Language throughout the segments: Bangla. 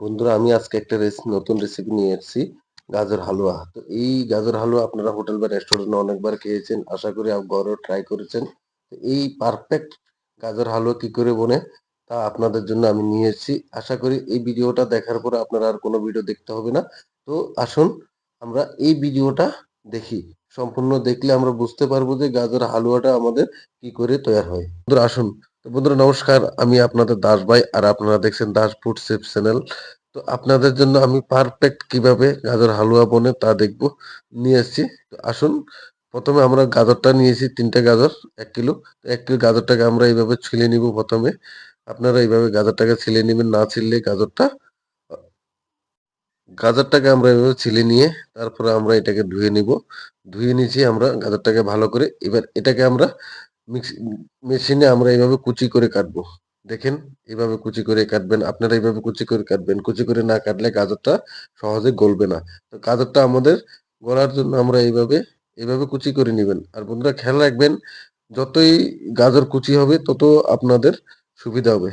বন্ধুরা, আমি আজকে একটা নতুন রেসিপি নিয়ে এসেছি। গাজর হালুয়া। তো এই গাজর হালুয়া আপনারা হোটেল বা রেস্টুরেন্টে অনেকবার খেয়েছেন, আশা করি ঘরেও ট্রাই করেছেন। তো এই পারফেক্ট গাজর হালুয়া কি করে বনে তা আপনাদের জন্য আমি নিয়ে এসেছি। আশা করি এই ভিডিওটা দেখার পরে আপনারা আর কোনো ভিডিও দেখতে হবে না। তো আসুন আমরা এই ভিডিওটা দেখি। সম্পূর্ণ দেখলে আমরা বুঝতে পারবো যে গাজর হালুয়াটা আমাদের কি করে তৈরি হয়। বন্ধুরা আসুন। তো বন্ধুরা নমস্কার, আমি আপনাদের দাস ভাই আর আপনারা দেখছেন দাস ফুড সেফ চ্যানেল। তো আপনাদের জন্য আমি পারফেক্ট কিভাবে গাজর হালুয়া বনে তা দেখবো নিয়ে এসেছি। তো আসুন, প্রথমে আমরা গাজরটা নিয়েছি 3টে গাজর, 1 কিলো। তো 1 কিলো গাজরটাকে আমরা এইভাবে ছিলে নিব প্রথমে। আপনারা এইভাবে গাজরটাকে ছিলে নেবেন, না ছিলে গাজরটাকে আমরা এভাবে ছিলে নিয়ে তারপরে আমরা এটাকে ধুয়ে নিব। ধুয়ে নিয়েছি আমরা গাজরটাকে ভালো করে। এবার এটাকে আমরা মিক্সি মেশিনে আমরা এইভাবে কুচি করে কাটবো। দেখেন, এইভাবে কুচি করে কাটবেন। আপনারা এইভাবে কুচি করে কাটবেন। কুচি করে না কাটলে গাজরটা সহজে গলবে না। তো গাজরটা আমাদের গলার জন্য আমরা এইভাবে কুচি করে নিবেন। আর বন্ধুরা খেয়াল রাখবেন, যতই গাজর কুচি হবে তত আপনাদের সুবিধা হবে।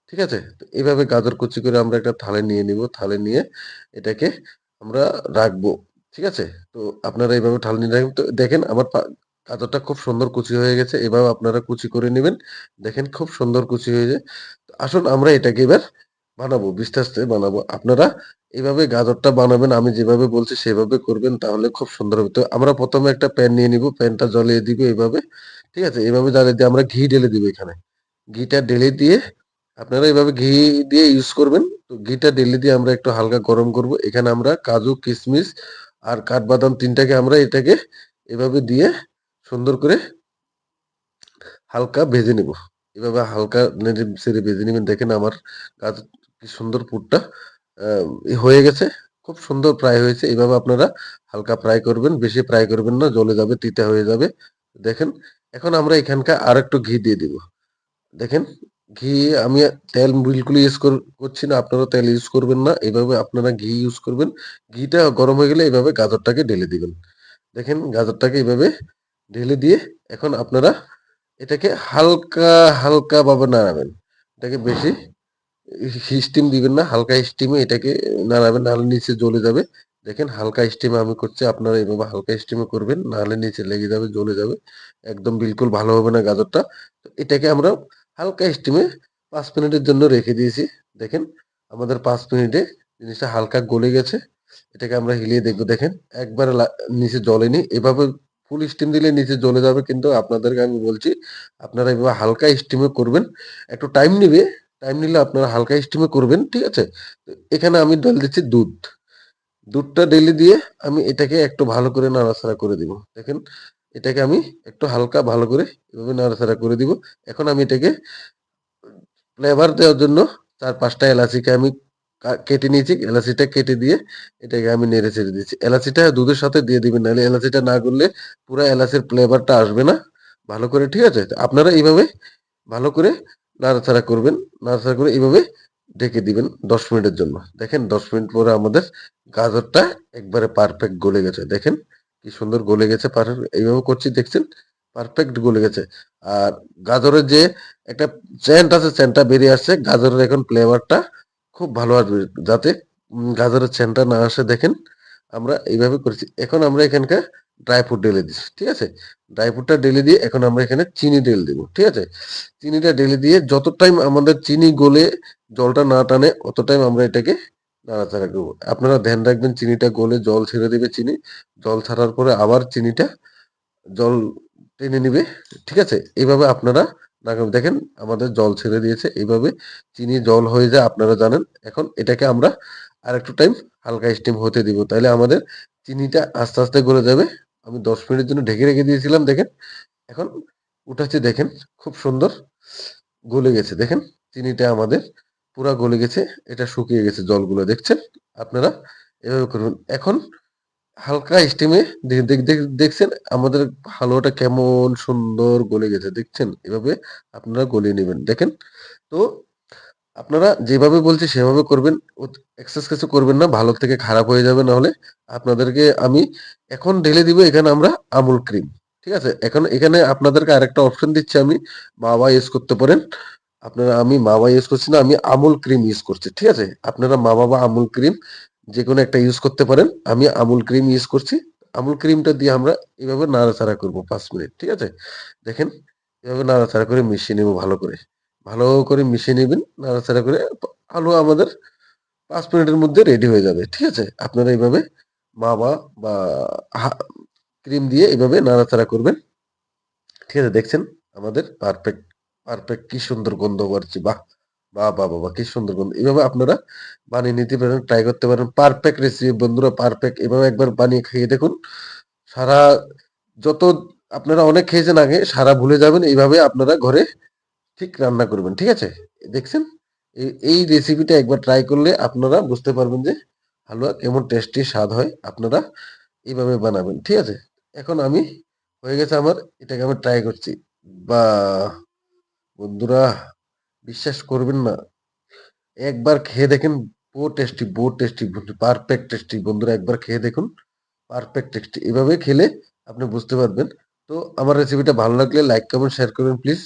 ঠিক আছে? তো এইভাবে গাজর কুচি করে আমরা একটা থালে নিয়ে নিব। থালে নিয়ে এটাকে আমরা রাখবো। ঠিক আছে? তো আপনারা এইভাবে থালে নিয়ে রাখবেন। তো দেখেন আমার গাজরটা খুব সুন্দর কুচি হয়ে গেছে। এভাবে আপনারা কুচি করে নিবেন। দেখেন খুব সুন্দর কুচি হয়ে যায়। তো আসুন আমরা এটাকে এবার বানাবো, আস্তে, আস্তে বানাবো। আপনারা এভাবে গাজরটা বানাবেন, আমি যেভাবে বলছি সেভাবে করবেন, তাহলে খুব সুন্দর হবে। তো আমরা ১ম এ একটা প্যান নিয়ে নিব। প্যানটা জ্বলিয়ে দিব এইভাবে। ঠিক আছে? এভাবে জ্বালিয়ে দিয়ে আমরা ঘি ঢেলে দিব এখানে। ঘিটা ঢেলে দিয়ে আপনারা এভাবে ঘি দিয়ে ইউজ করবেন। তো ঘিটা ঢেলে দিয়ে আমরা একটু হালকা গরম করব। এখানে আমরা কাজু, কিশমিশ আর কাঠবাদাম ৩টাকে আমরা এটাকে এভাবে দিয়ে সুন্দর করে হালকা ভেজে নিব। এভাবে হালকা নেড়ে চেড়ে ভেজে নিবেন। দেখেন আমার কাজ কি সুন্দর পুরটা আ হয়ে গেছে। খুব সুন্দর ফ্রাই হয়েছে। এভাবে আপনারা হালকা ফ্রাই করবেন। বেশি ফ্রাই করবেন না, জ্বলে যাবে, তিতা হয়ে যাবে। দেখেন, এখন আমরা এখানকার আরেকটু ঘি দিয়ে দিব। দেখেন, ঘি আমি তেল বিলকুল ইউজ করছি না। আপনারা তেল ইউজ করবেন না। এভাবে আপনারা ঘি ইউজ করবেন। ঘিটা গরম হয়ে গেলে এভাবে গাজরটাকে ঢেলে দিবেন। দেখেন গাজরটাকে এভাবে ঢেলে দিয়ে এখন আপনারা এটাকে হালকা, হালকা ভাবে নাড়াবেন। এটাকে বেশি স্টিম দিবেন না। হালকা স্টিমে এটাকে নাড়াবেন, নাহলে নিচে জ্বলে যাবে। দেখেন হালকা স্টিমে আমি করছি। আপনারা এভাবে হালকা স্টিমে করবেন, নাহলে নিচে লেগে যাবে, জ্বলে যাবে। একদম বিলকুল ভালো হবে না গাজরটা। তো এটাকে আমরা হালকা স্টিমে ৫ মিনিটের জন্য রেখে দিয়েছি। দেখেন আমাদের ৫ মিনিটে জিনিসটা হালকা গলে গেছে। এটাকে আমরা হিলিয়ে দেখব। দেখেন একবারে নিচে জ্বলেনি। এভাবে ফুল স্টিম দিলে নিচে জ্বলে যাবে, কিন্তু আপনাদেরকে আমি বলছি আপনারা এভাবে হালকা স্টিমে করবেন। একটু টাইম নিবে। টাইম নিলে আপনারা হালকা স্টিমে করবেন। ঠিক আছে? তো এখানে আমি ঢেলে দিচ্ছি দুধ। দুধটা ঢেলে দিয়ে আমি এটাকে একটু ভালো করে নাড়াচাড়া করে দিব। দেখেন এটাকে আমি একটু হালকা ভালো করে এভাবে নাড়াচাড়া করে দিব। এখন আমি এটাকে ফ্লেভার দেওয়ার জন্য ৪-৫ টা এলাচিকে আমি কেটে নিয়েছি। এলাচিটা কেটে দিয়ে এটাকে আমি নেড়ে চেড়ে দিচ্ছি। এলাচিটা দুধের সাথে দিয়ে দিবেন, নাহলে এলাচিটা না গললে পুরা এলাচের ফ্লেভারটা আসবে না ভালো করে। ঠিক আছে? তো আপনারা এইভাবে ভালো করে নাড়াচাড়া করবেন। নাড়াচাড়া করে এইভাবে ঢেকে দিবেন ১০ মিনিটের জন্য। দেখেন ১০ মিনিট পরে আমাদের গাজরটা একবারে পারফেক্ট গলে গেছে। দেখেন কি সুন্দর গলে গেছে। এইভাবে করছি দেখছেন? পারফেক্ট গলে গেছে। আর গাজরের যে একটা সেন্ট আছে, সেন্টটা বেরিয়ে আসছে। গাজরের এখন ফ্লেভারটা খুব ভালো আসবে। যাতে গাজরের সেন্টটা না আসে, দেখেন আমরা এইভাবে করেছি। এখন আমরা এখানকার ড্রাই ফ্রুট ঢেলে দিচ্ছি। ঠিক আছে? ড্রাই ফ্রুটটা ঢেলে দিয়ে এখন আমরা এখানে চিনি ঢেলে দিব। ঠিক আছে? চিনিটা ঢেলে দিয়ে যত টাইম আমাদের চিনি গলে জলটা না টানে অত টাইম আমরা এটাকে নাড়াচাড়া করব। আপনারা ধ্যান রাখবেন চিনিটা গলে জল ছেড়ে দিবে চিনি। জল ছাড়ার পরে আবার চিনিটা জল টেনে নিবে। ঠিক আছে? এইভাবে আপনারা দেখেন আমাদের জল ছেড়ে দিয়েছে। এইভাবে চিনি জল হয়ে যায় আপনারা জানেন। এখন এটাকে আমরা আরেকটু টাইম হালকা স্টিম হতে দিব। তাইলে আমাদের চিনিটা আস্তে, আস্তে গলে যাবে। আমি ১০ মিনিটের জন্য ঢেকে রেখে দিয়েছিলাম দেখেন। এখন উঠাচ্ছি দেখেন খুব সুন্দর গলে গেছে। দেখেন চিনিটা আমাদের পুরা গলে গেছে। এটা শুকিয়ে গেছে জলগুলো দেখছেন? আপনারা এভাবে করবেন। এখন হালকা স্টিমে দেখছেন আমাদের হালুয়াটা কেমন সুন্দর গলে গেছে। দেখছেন? এভাবে আপনারা গলিয়ে নিবেন। দেখেন? তো আপনারা যেভাবে বলছি সেভাবে করবেন। এক্সেস কিছু করবেন না। ভালো থেকে খারাপ হয়ে যাবে নাহলে। আপনাদেরকে আমি এখন ঢেলে দিব এখানে আমরা আমুল ক্রিম। ঠিক আছে? এখন এখানে আপনাদেরকে আরেকটা অপশন দিচ্ছি আমি। বাবা ইউজ করতে পারেন। আপনারা আমি মাওয়া ইউজ করছি না, আমি আমুল ক্রিম ইউজ করছি। ঠিক আছে? আপনারা মাওয়া বা আমুল ক্রিম যেকোনো একটা ইউজ করতে পারেন। আমি আমুল ক্রিম ইউজ করছি। আমুল ক্রিমটা দিয়ে আমরা এভাবে নাড়াচাড়া করব ৫ মিনিট। ঠিক আছে? দেখেন এভাবে নাড়াচাড়া করে মিশিয়ে নেব ভালো করে। ভালো করে মিশিয়ে নিবেন। নাড়াচাড়া করে হালুয়া আমাদের ৫ মিনিটের মধ্যে রেডি হয়ে যাবে। ঠিক আছে? আপনারা এইভাবে মাওয়া বা হা ক্রিম দিয়ে এভাবে নাড়াচাড়া করবেন। ঠিক আছে? দেখছেন? আমাদের পারফেক্ট, পারফেক্ট কি সুন্দর গন্ধ বাড়ছে। বাহ! বাহ! বাহ! বাহ! বাহ! কি সুন্দর গন্ধ। এভাবে আপনারা বানিয়ে নিতে পারেন, ট্রাই করতে পারেন। পারফেক্ট রেসিপি বন্ধুরা, পারফেক্ট। এভাবে একবার বানিয়ে খেয়ে দেখুন। সারা যত আপনারা অনেক খেয়েছেন আগে, সারা ভুলে যাবেন। এইভাবে আপনারা ঘরে ঠিক রান্না করবেন। ঠিক আছে? দেখছেন? এই রেসিপিটা একবার ট্রাই করলে আপনারা বুঝতে পারবেন যে হালুয়া কেমন টেস্টি স্বাদ হয়। আপনারা এভাবে বানাবেন। ঠিক আছে? এখন আমি হয়ে গেছে আমার, এটাকে আমি ট্রাই করছি। বাহ! বন্ধুরা বিশ্বাস করবেন না। একবার খেয়ে দেখেন, বহু টেস্টি পারফেক্ট টেস্টি বন্ধুরা, একবার খেয়ে দেখুন। Perfect tasty. এভাবে খেলে আপনি বুঝতে পারবেন। তো আমার রেসিপিটা ভালো লাগলে লাইক, কমেন্ট, শেয়ার করবেন প্লিজ।